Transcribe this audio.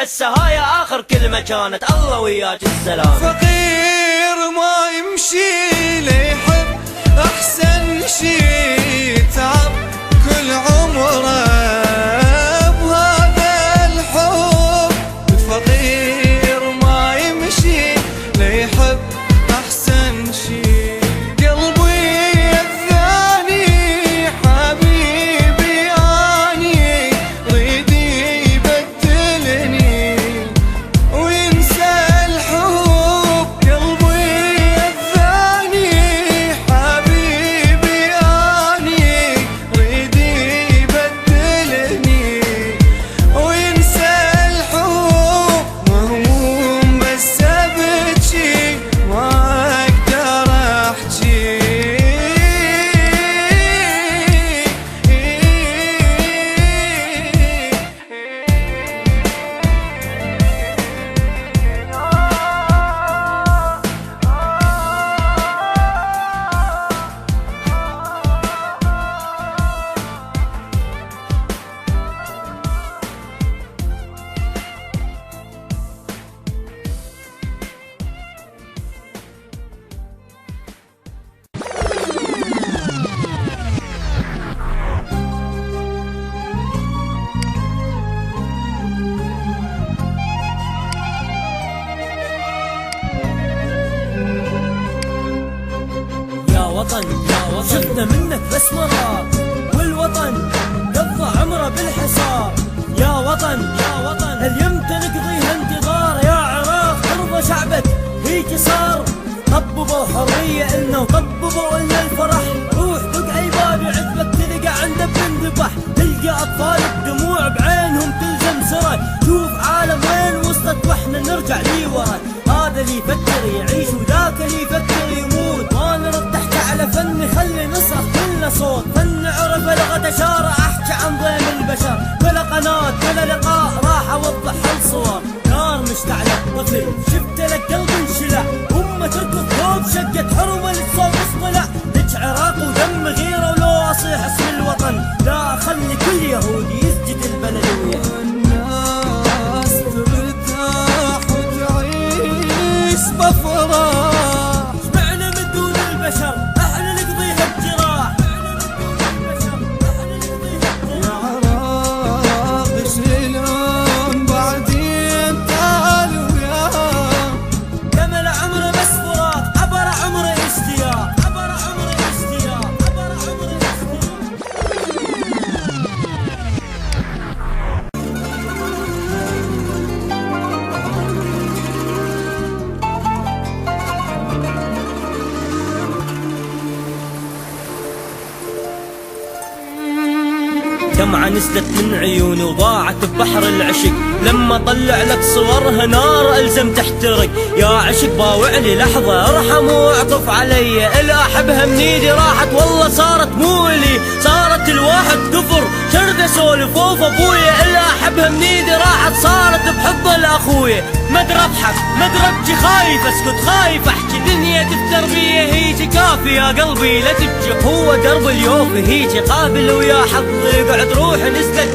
هسه هاي آخر كلمة كانت، الله وياك السلام. فقير ما يمشي ليحب أحسن شي، تعب كل عمره بهذا الحب. الفقير ما يمشي ليحب أحسن شي، قلبي الثاني حبيبي أني ريدي يبدلني وينسى الحب. قلبي الثاني حبيبي أني ريدي يبدلني وينسى الحب. مهموم بس أبكي ما أقدر أحكي. وطن شفنا منك بس مرار، والوطن قضى عمره بالحصار. يا وطن هل يمتى نقضيها انتظار؟ يا عراق ترضى شعبك هيك صار. طببوا حرية إلنا وطببوا إلنا الفرح، روح دق أي باب يعذبك تلقى عنده بنذبح. تلقى أطفال الدموع بعينهم تلزم سرى، شوف عالم وين وصلت واحنا نرجع لي ورا. هذا اللي يفكر يعيش وذاك اللي يفكر يموت، ما نرد تحت على فن خلي نصرخ كل صوت. فن عرف لغة اشارة احكي عن ضيم البشر، بلا قناة بلا لقاء راح اوضح الصور. نار مشتعلة طفل شفت لك قلب انشلع، امة تركض فوق شقة حرمة للصوت اصطلع. هيج عراق ودم غيرة ولو اصيح اسم الوطن، لا اخلي كل يهودي يسجد البلدوية. الناس ترتاح وتعيش بفرح، شبعنا من دون البشر احنا نقضيها بجراح. يا عراق شلون بعدين تعالوا يا كمل عمره بس فراق، عبر عمره اشتياق، عبر عمره اشتياق، عبر عمره اشتياق. دمعة نزلت من عيوني وضاعت ببحر العشق، لما طلع لك صورها نار ألزم تحترق. يا عشق باوعني لحظة ارحم واعطف علي، إلا أحبها من ايدي راحت والله صارت مولي. صارت الواحد كفر شرد اسولف ووف ابويا، إلا أحبها من ايدي راحت صارت بحض الاخويا. ما ادري اضحك ما ادري ابكي، خايف اسكت خايف احكي، دنيا التربية هيجي كافي يا قلبي لا تبكي. هو درب اليوم هيجي قابل ويا حظي قعد روح نزلت